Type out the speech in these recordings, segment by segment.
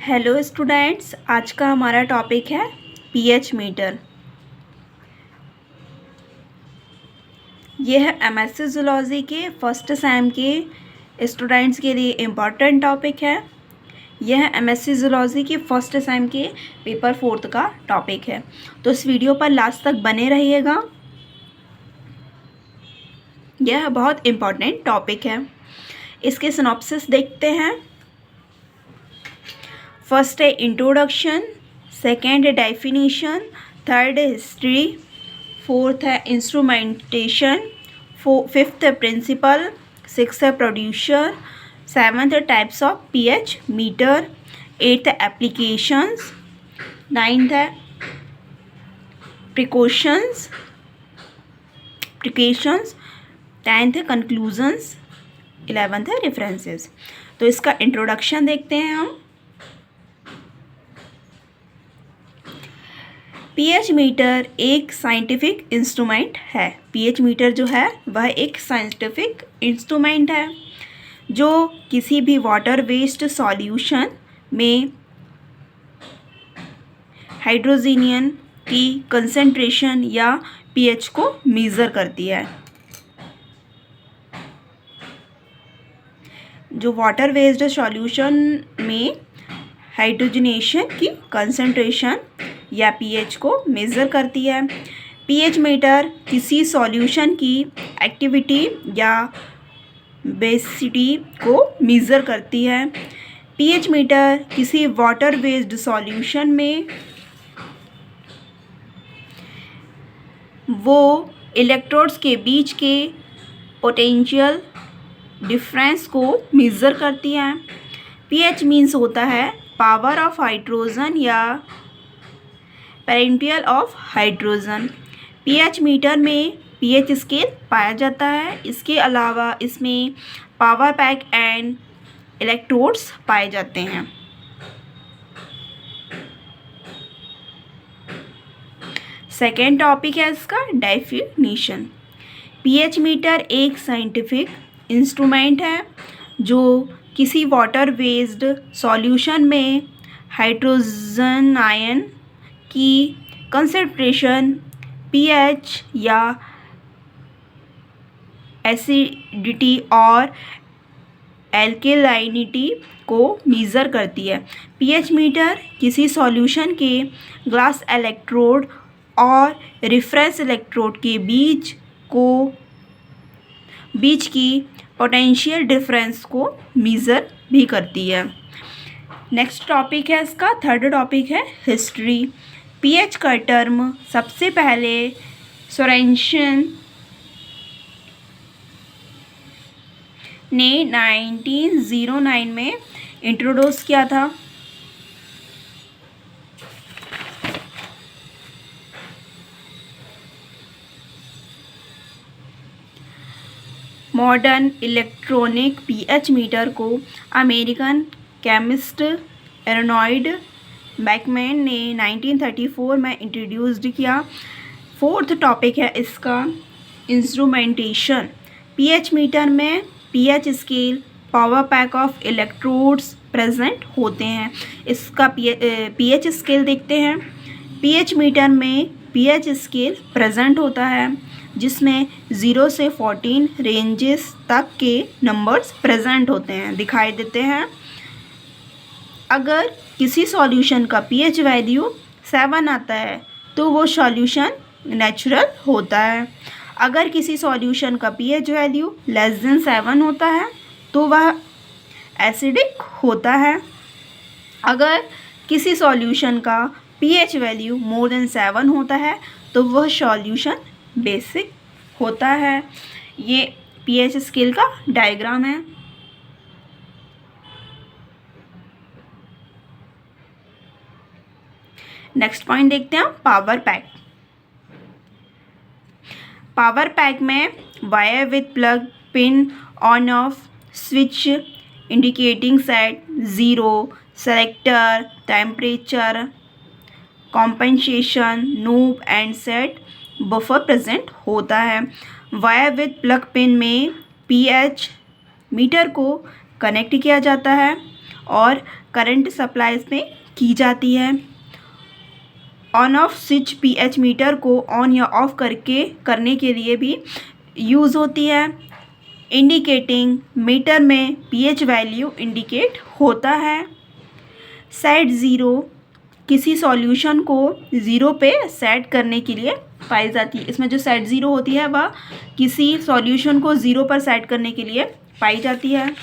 Hello students, आज का हमारा टॉपिक है पीएच मीटर। यह एमएससी जूलॉजी के फर्स्ट सेम के स्टूडेंट्स के लिए इम्पॉर्टेंट टॉपिक है। यह एमएससी जूलॉजी के फर्स्ट सेम के पेपर 4 का टॉपिक है, तो इस वीडियो पर लास्ट तक बने रहिएगा। यह बहुत इम्पॉर्टेंट टॉपिक है। इसके सिनॉप्सिस देखते हैं। फर्स्ट है इंट्रोडक्शन, सेकेंड है डेफिनीशन, थर्ड है हिस्ट्री, फोर्थ है इंस्ट्रूमेंटेशन, फिफ्थ है प्रिंसिपल, सिक्स्थ है प्रोड्यूसर, सेवन्थ है types of pH metre, eighth है एप्लीकेशंस, नाइन्थ है प्रिकॉशंस, टेंथ है कंक्लूजन्स, 11th है रेफरेंसेस। तो इसका इंट्रोडक्शन देखते हैं हम। पीएच मीटर एक साइंटिफिक इंस्ट्रूमेंट है। पीएच मीटर जो है वह एक साइंटिफिक इंस्ट्रूमेंट है जो किसी भी वाटर वेस्ट सॉल्यूशन में हाइड्रोजनियन की कंसंट्रेशन या पीएच को मेज़र करती है। जो वाटर वेस्ट सॉल्यूशन में हाइड्रोजनेशन की कंसंट्रेशन या पीएच को मेज़र करती है। पीएच मीटर किसी सॉल्यूशन की एक्टिविटी या बेसिटी को मेज़र करती है। पीएच मीटर किसी वाटर बेस्ड सॉल्यूशन में वो इलेक्ट्रोड्स के बीच के पोटेंशियल डिफरेंस को मेज़र करती है। पीएच मीन्स होता है पावर ऑफ हाइड्रोजन या parental of hydrogen. PH meter में पीएच स्केल पाया जाता है। इसके अलावा इसमें पावर पैक एंड इलेक्ट्रोड्स पाए जाते हैं। सेकेंड टॉपिक है इसका डेफिनेशन। पीएच मीटर एक साइंटिफिक इंस्ट्रूमेंट है जो किसी वाटर बेस्ड सॉल्यूशन में हाइड्रोजन आयन की कंसंट्रेशन, पीएच या एसिडिटी और एल्केलाइनिटी को मेज़र करती है। पीएच मीटर किसी सॉल्यूशन के ग्लास इलेक्ट्रोड और रेफरेंस इलेक्ट्रोड के बीच की पोटेंशियल डिफरेंस को मेज़र भी करती है। नेक्स्ट टॉपिक है इसका, थर्ड टॉपिक है हिस्ट्री। पीएच का टर्म सबसे पहले सोरेंसन ने 1909 में इंट्रोड्यूस किया था। मॉडर्न इलेक्ट्रॉनिक पीएच मीटर को अमेरिकन केमिस्ट एर्नॉल्ड बैकमैन ने 1934 में इंट्रोड्यूस्ड किया। फोर्थ टॉपिक है इसका इंस्ट्रूमेंटेशन। पीएच मीटर में pH scale, power pack of electrodes present होते हैं। इसका पीएच स्केल देखते हैं। पीएच मीटर में पीएच स्केल प्रेजेंट होता है जिसमें 0 से 14 रेंजेस तक के नंबर्स प्रेजेंट होते हैं, दिखाई देते हैं। अगर किसी सॉल्यूशन का पीएच वैल्यू 7 आता है तो वो सॉल्यूशन नेचुरल होता है। अगर किसी सॉल्यूशन का पीएच वैल्यू लेस देन 7 होता है तो वह एसिडिक होता है। अगर किसी सॉल्यूशन का पीएच वैल्यू मोर देन 7 होता है तो वह सॉल्यूशन बेसिक होता है। ये पीएच स्केल का डायग्राम है। नेक्स्ट पॉइंट देखते हैं पावर पैक। पावर पैक में wire with plug pin on off switch indicating set 0, selector, temperature, compensation, noob and set buffer present होता है। वायर विथ प्लग पिन में पीएच मीटर को connect किया जाता है और करंट सप्लाई इसमें की जाती है। On off switch pH meter को ऑन या ऑफ करने के लिए भी यूज़ होती है। इंडिकेटिंग मीटर में पीएच वैल्यू इंडिकेट होता है। सेट ज़ीरो किसी सॉल्यूशन को ज़ीरो पे सेट करने के लिए पाई जाती है। इसमें जो सेट ज़ीरो होती है वह किसी सॉल्यूशन को ज़ीरो पर सेट करने के लिए पाई जाती है।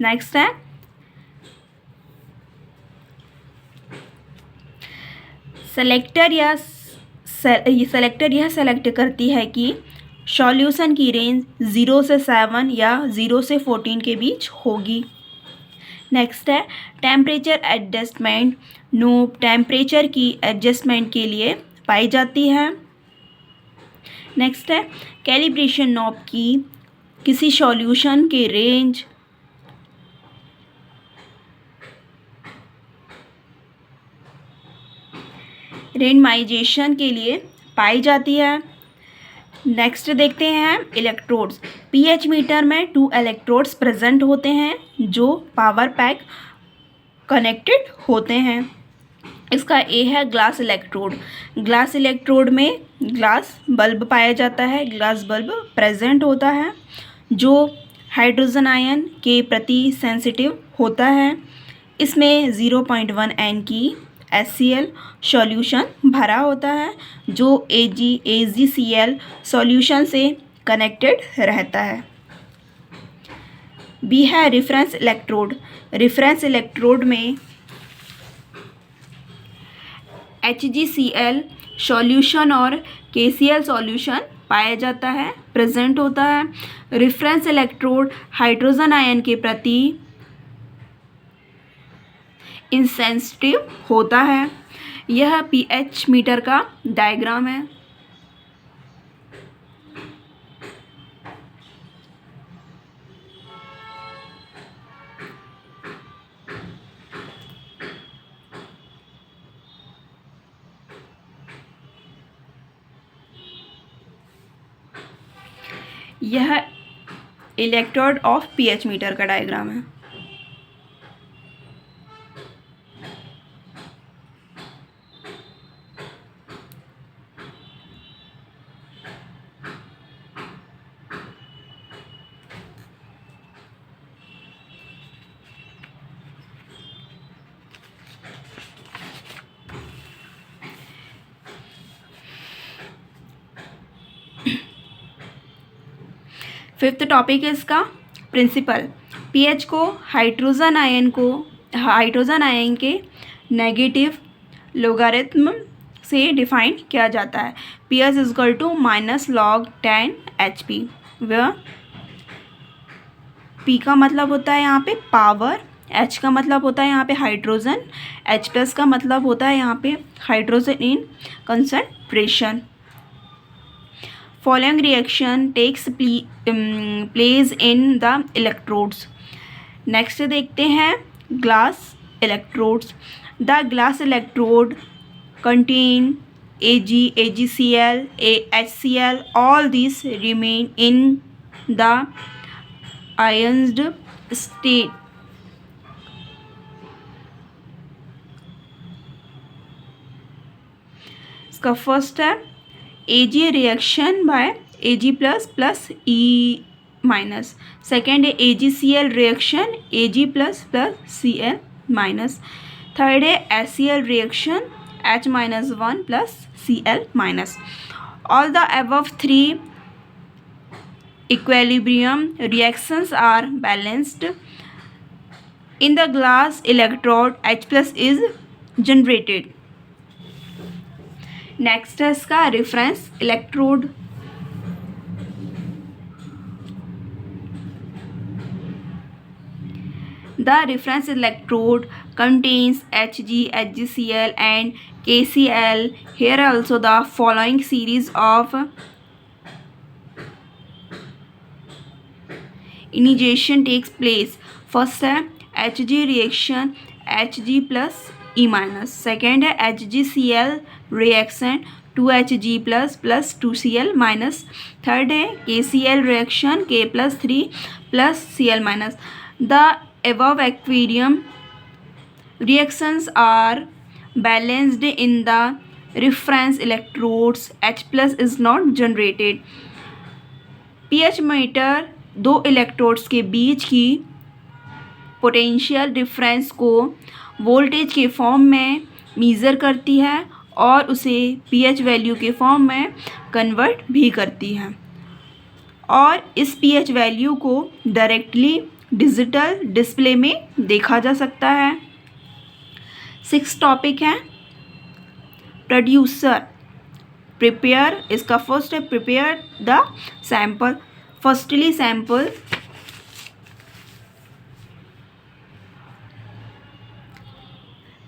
नेक्स्ट है सेलेक्टर यह सेलेक्ट करती है कि सॉल्यूशन की रेंज 0 से 7 या 0 से 14 के बीच होगी। नेक्स्ट है टेम्परेचर एडजस्टमेंट नोब टेम्परेचर की एडजस्टमेंट के लिए पाई जाती है। नेक्स्ट है कैलिब्रेशन नॉब की किसी सॉल्यूशन के रेंज रेंडमाइजेशन के लिए पाई जाती है। नेक्स्ट देखते हैं इलेक्ट्रोड्स। पीएच मीटर में 2 इलेक्ट्रोड्स प्रेजेंट होते हैं जो पावर पैक कनेक्टेड होते हैं। इसका ए है ग्लास इलेक्ट्रोड। ग्लास इलेक्ट्रोड में ग्लास बल्ब पाया जाता है। ग्लास बल्ब प्रेजेंट होता है जो हाइड्रोजन आयन के प्रति सेंसिटिव होता है। इसमें 0.1 N की HCl सॉल्यूशन भरा होता है जो AgCl सॉल्यूशन से कनेक्टेड रहता है। बी है रेफरेंस इलेक्ट्रोड। रेफरेंस इलेक्ट्रोड में HgCl सॉल्यूशन और KCl सॉल्यूशन पाया जाता है प्रेजेंट होता है। रेफरेंस इलेक्ट्रोड हाइड्रोजन आयन के प्रति इंसेंसिटिव होता है। यह पीएच मीटर का डायग्राम है। यह इलेक्ट्रोड ऑफ पीएच मीटर का डायग्राम है। फिफ्थ टॉपिक है इसका प्रिंसिपल। पीएच को हाइड्रोजन आयन के नेगेटिव लोगारिथम से डिफाइन किया जाता है। PH is equal to -log10 HP। वह पी का मतलब होता है यहाँ पे पावर, एच का मतलब होता है यहाँ पे हाइड्रोजन, H प्लस का मतलब होता है यहाँ पे hydrogen in concentration. Following reaction takes place in the electrodes. Next देखते हैं glass electrodes. The glass electrode contain AgCl, HCl. All these remain in the ionized state. इसका फर्स्ट है Ag reaction by Ag plus E minus. Second है AgCl reaction Ag plus Cl minus. Third है HCl reaction H minus 1 plus Cl minus. All the above three equilibrium reactions are balanced. In the glass electrode H plus is generated. Next है इसका reference electrode. The reference electrode contains Hg, HgCl and KCl. Here also the following series of initiation takes place. First है Hg reaction Hg plus E minus. Second है HgCl reaction 2Hg plus 2Cl minus. Third है KCl reaction K plus 3 plus Cl minus. The above aquarium reactions are balanced in the reference electrodes, H plus is not generated. pH meter दो electrodes के बीच की potential difference को voltage के form में measure करती है और उसे pH वैल्यू के फॉर्म में कन्वर्ट भी करती है, और इस pH वैल्यू को डायरेक्टली डिजिटल डिस्प्ले में देखा जा सकता है। 6 टॉपिक है प्रोड्यूसर। प्रिपेयर, इसका फर्स्ट है prepare the sample. Firstly sample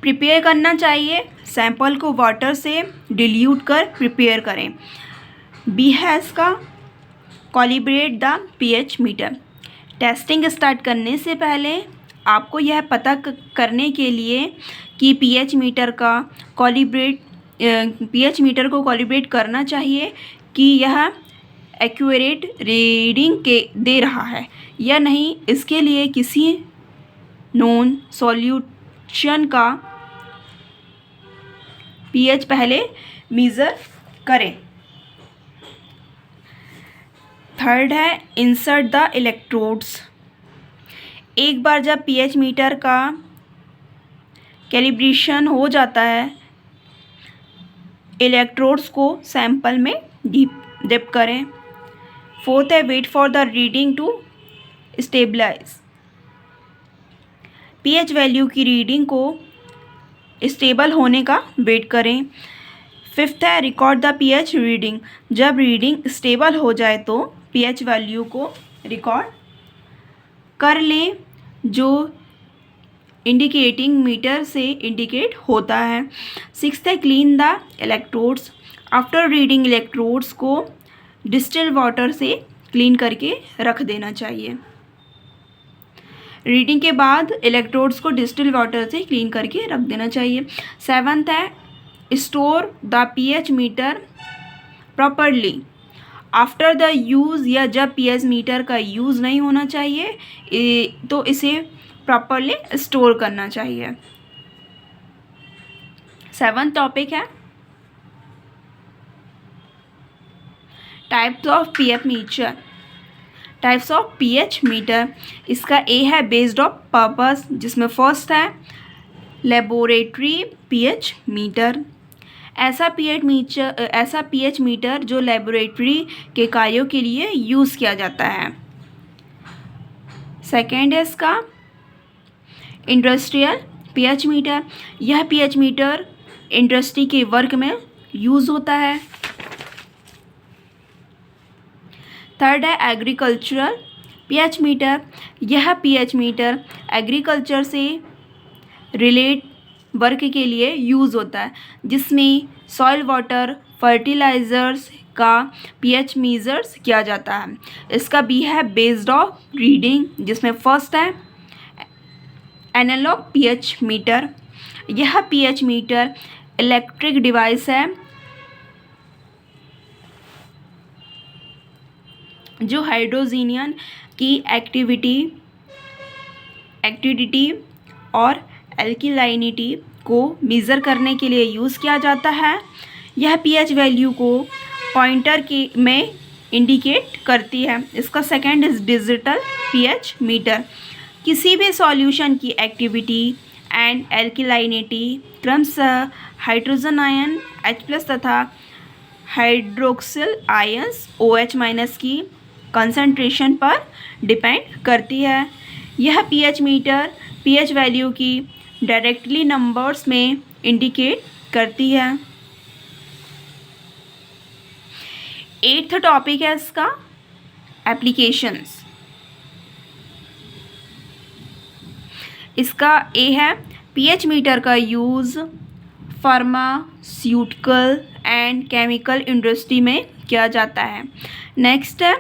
prepare करना चाहिए, सैंपल को वाटर से डिल्यूट कर प्रिपेयर करें। बी है इसका calibrate the pH meter. Testing start करने से पहले आपको यह पता करने के लिए कि pH मीटर को कॉलिब्रेट करना चाहिए कि यह एक्यूरेट रीडिंग के दे रहा है या नहीं। इसके लिए किसी नॉन सॉल्यूशन का pH पहले मीज़र करें। थर्ड है इंसर्ट द इलेक्ट्रोड्स। एक बार जब pH मीटर का कैलिब्रेशन हो जाता है, इलेक्ट्रोड्स को सैंपल में डिप करें। फोर्थ है wait for the reading to stabilize. pH value की रीडिंग को स्टेबल होने का वेट करें। फिफ्थ है रिकॉर्ड द pH रीडिंग। जब रीडिंग स्टेबल हो जाए तो pH वैल्यू को रिकॉर्ड कर लें, जो इंडिकेटिंग मीटर से इंडिकेट होता है। सिक्स्थ है clean the electrodes. After reading electrodes को डिस्टिल वाटर से क्लीन करके रख देना चाहिए। रीडिंग के बाद इलेक्ट्रोड्स को डिस्टिल वाटर से क्लीन करके रख देना चाहिए। सेवंथ है store the pH meter properly. After the use या जब pH मीटर का यूज़ नहीं होना चाहिए तो इसे प्रॉपरली स्टोर करना चाहिए। 7th टॉपिक है types of pH meter. Types of pH meter, इसका ए है बेस्ड ऑफ पर्पस, जिसमें फर्स्ट है लेबोरेटरी pH मीटर। ऐसा pH मीटर जो लेबोरेटरी के कार्यों के लिए यूज़ किया जाता है। सेकेंड है इसका इंडस्ट्रियल pH मीटर। यह pH मीटर इंडस्ट्री के वर्क में यूज़ होता है। थर्ड है एग्रीकल्चरल pH मीटर। यह pH मीटर एग्रीकल्चर से रिलेट वर्क के लिए यूज़ होता है, जिसमें सॉइल वाटर फर्टिलाइज़र्स का pH मीज़र्स किया जाता है। इसका बी है बेस्ड ऑफ रीडिंग, जिसमें फर्स्ट है एनालॉग pH मीटर। यह pH मीटर इलेक्ट्रिक डिवाइस है जो हाइड्रोजीनियन की एक्टिविटी और एल्किलाइनिटी को मेज़र करने के लिए यूज़ किया जाता है। यह pH वैल्यू को पॉइंटर में इंडिकेट करती है। इसका second is digital pH meter. किसी भी सॉल्यूशन की एक्टिविटी एंड एल्किलाइनिटी क्रमशः हाइड्रोजन आयन H+ तथा हाइड्रोक्सिल आयंस OH- की कंसंट्रेशन पर डिपेंड करती है। यह pH मीटर pH वैल्यू की डायरेक्टली नंबर्स में इंडिकेट करती है। 8th टॉपिक है इसका एप्लीकेशंस। इसका ए है pH मीटर का use pharmaceutical and chemical industry में किया जाता है। नेक्स्ट है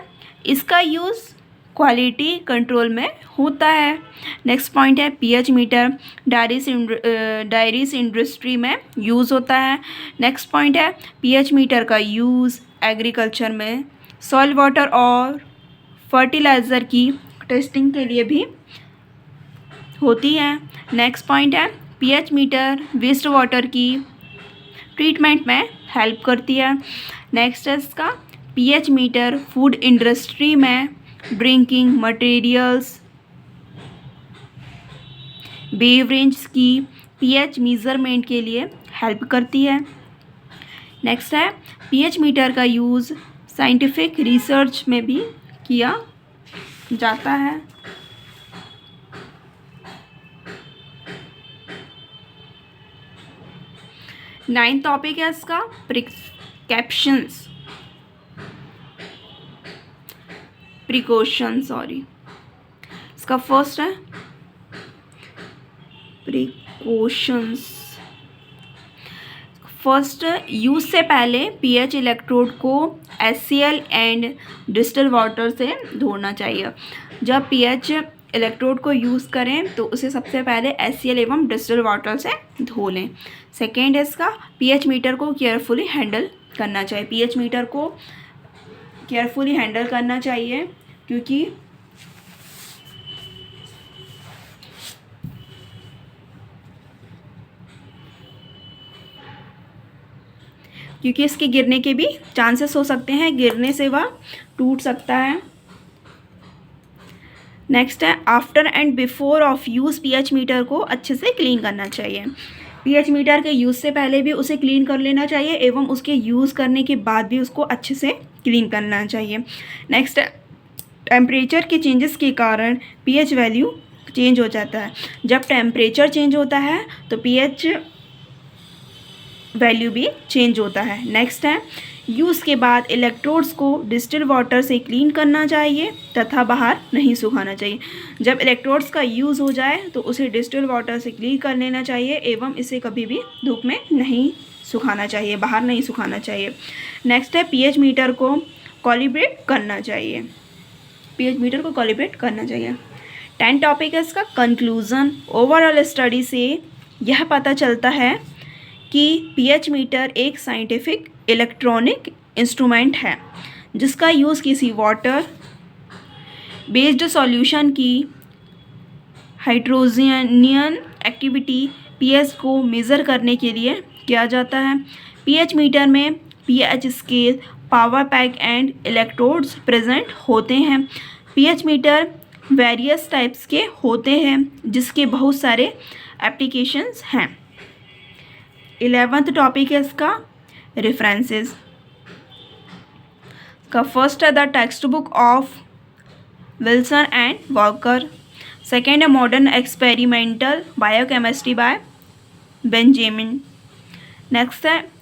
इसका यूज़ क्वालिटी कंट्रोल में होता है। नेक्स्ट पॉइंट है pH मीटर डायरीज इंडस्ट्री में यूज़ होता है। नेक्स्ट पॉइंट है pH मीटर का यूज़ एग्रीकल्चर में सॉइल वाटर और फर्टिलाइज़र की टेस्टिंग के लिए भी होती हैं। नेक्स्ट पॉइंट है पीएच मीटर वेस्ट वाटर की ट्रीटमेंट में हेल्प करती है। नेक्स्ट है इसका पीएच मीटर फूड इंडस्ट्री में ड्रिंकिंग मटेरियल्स बेवरेज की पीएच मेजरमेंट के लिए हेल्प करती है। नेक्स्ट है पीएच मीटर का यूज़ साइंटिफिक रिसर्च में भी किया जाता है। नाइन्थ टॉपिक है इसका प्रिकॉशंस इसका फर्स्ट है प्रिकॉशंस। फर्स्ट, यूज़ से पहले पीएच इलेक्ट्रोड को HCl एंड डिस्टिल वाटर से धोना चाहिए। जब पीएच इलेक्ट्रोड को यूज़ करें तो उसे सबसे पहले HCl एवं डिस्टिल वाटर से धो लें। सेकेंड है इसका पीएच मीटर को केयरफुली हैंडल करना चाहिए। पीएच मीटर को केयरफुली हैंडल करना चाहिए क्योंकि इसके गिरने के भी चांसेस हो सकते हैं, गिरने से वह टूट सकता है। नेक्स्ट है after and before of use pH meter को अच्छे से क्लीन करना चाहिए। पीएच मीटर के यूज़ से पहले भी उसे क्लीन कर लेना चाहिए एवं उसके यूज़ करने के बाद भी उसको अच्छे से क्लीन करना चाहिए। नेक्स्ट है टेम्परेचर के चेंजेस के कारण पीएच वैल्यू चेंज हो जाता है। जब टेम्परेचर चेंज होता है तो पीएच वैल्यू भी चेंज होता है। नेक्स्ट है यूज़ के बाद इलेक्ट्रोड्स को डिस्टिल वाटर से क्लीन करना चाहिए तथा बाहर नहीं सुखाना चाहिए। जब इलेक्ट्रोड्स का यूज़ हो जाए तो उसे डिस्टिल वाटर से क्लीन कर लेना चाहिए एवं इसे कभी भी धूप में नहीं सुखाना चाहिए, बाहर नहीं सुखाना चाहिए। नेक्स्ट है पीएच मीटर को कैलिब्रेट करना चाहिए। पीएच मीटर को कैलिब्रेट करना चाहिए। 10 टॉपिक है इसका कंक्लूज़न। ओवरऑल स्टडी से यह पता चलता है कि पीएच मीटर एक साइंटिफिक इलेक्ट्रॉनिक इंस्ट्रूमेंट है जिसका यूज़ किसी वाटर बेस्ड सॉल्यूशन की हाइड्रोजनियन एक्टिविटी पीएच को मेज़र करने के लिए किया जाता है। पीएच मीटर में pH scale, power pack and electrodes present होते हैं। पीएच मीटर वेरियस टाइप्स के होते हैं जिसके बहुत सारे एप्लीकेशंस हैं। 11th टॉपिक है इसका रेफरेंसेस का। फर्स्ट है the text book of Wilson and Walker. Second है modern experimental biochemistry by Benjamin. Next है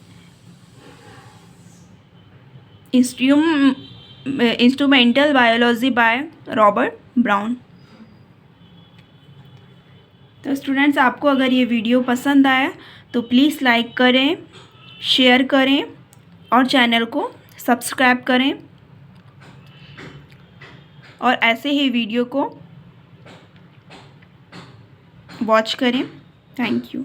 instrumental biology by Robert Brown. तो स्टूडेंट्स आपको अगर ये वीडियो पसंद आया तो प्लीज़ लाइक करें, शेयर करें और चैनल को सब्सक्राइब करें और ऐसे ही वीडियो को वॉच करें। Thank you.